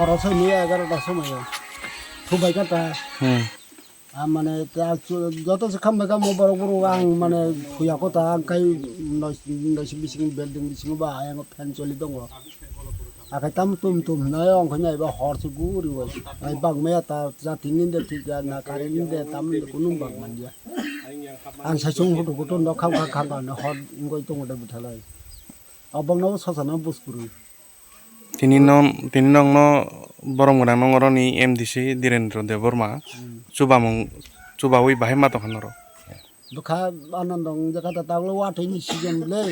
1200 নিয়ে 11টার সময় Chubai kata মানে যত খামবে কাম বড় বড় আং মানে ফুয়া কথা আং কাই নয় বিসিং বিল্ডিং বিসিং বা আং ফ্যান চলি দङ আকাই তাম তুম নয় অংখ নাইবা হরছে গুরি ওই আই বাং মেয়া তা জাতিনি দে ঠিক না কারেনি দে তাম কুনুম বাং মানদিয়া আং সাইসং হটো হটো ন খাম খাম না হর গই দङ দে বিথালাই abangnaw sasana buspuru tini nong no borong gudang nong oroni MDC Dhirendra Deborma Chubai bahai ma tokhan ro bukha anandong jaga taglo wathi ni season le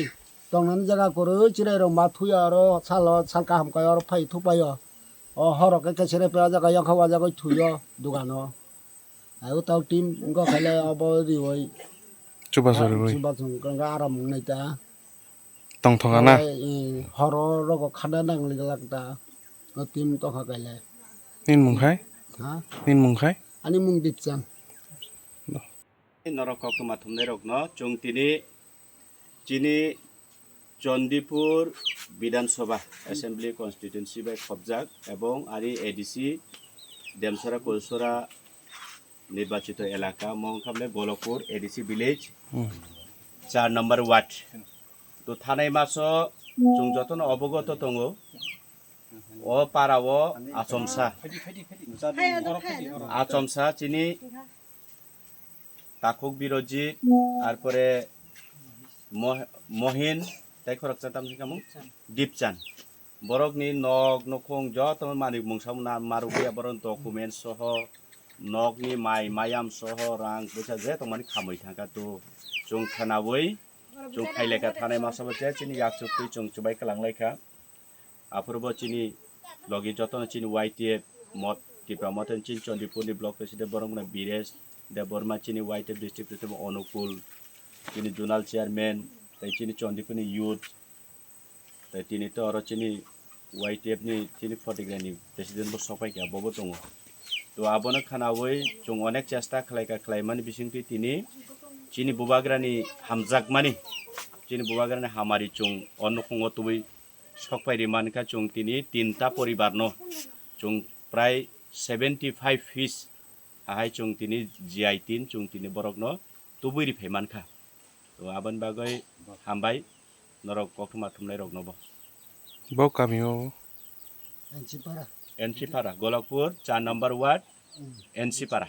tongnan jaga koro chirai ro mathuya ro salo salka hamka ro phai thupayo o horo ke sere pe jaga yang khawa jaga thuyo dugano ayo taw team go khale abodi oi Chuba sori oi chuba chung kanga aram naita tong thongana horo rogo khada nang ligakta tim to khakale nin mungkhai ani mung dipchan নরকক মাথুমনে রগ্ন চংতিনি চিনি চন্দিপুর বিধানসভা assembly constituency by খবজাক এবং আরি ADC দেমসরা কলসরা নির্বাচিত এলাকা মহকামলে Golakpur ADC village 4 নম্বর word তো থানায় মাস जों যতন অবগত দङ ও পারাও আচমসা চিনি তাকুক বিরোজি তারপরে মহিন তাই খরকচা তাম কামু দীপচান বরকনি নক নখং যত মানিক মুংসামনা মারুকিয়া বরন ডকুমেন্ট সহ নকনি মায়াম সহ রাং পয়সা যে তোমানি খাमै থাকা তো जों খানাবই जों फाइलेखा थानाय मासाबो जे चिनि याचुपि जों Chubai खालांलायखा आफोरबो चिनि लगी जतन चिनि YTF मत टिप्रा मतन चिन चंदीपुरनि ब्लक प्रेसिडेंट बरंगना बिरेश दे बर्मा चिनि YTF डिस्ट्रिक्ट प्रेसिडेंट अनुकूल चिनि जोनाल चेयरमैन तै चिनि चंदीपुरनि यूथ तै तिनि तो अर चिनि YTF नि चिनि फटिग्रानि प्रेसिडेंट बो सफायखा बबो दङ तो आबोनो खानावै जों अनेक चेष्टा खालायमानि बिसिंथि तिनि चिनि बुबाग्रानि हामजाकमानि चिनि बुबाग्रानि हामारि जों अन्नखंग तुबै सकपायरि मानका जों तिनि 3टा परिबारनो जों प्राय 75 फिस हाय जों तिनि GI3 जों तिनि बरकनो तुबैरि फैमानखा तो आबन बागै हामबाय नरक कथमा थुमनाय रगनबो बो कामियो NC para Gulakpur 4 নম্বর ওয়ার্ড NC পাড়া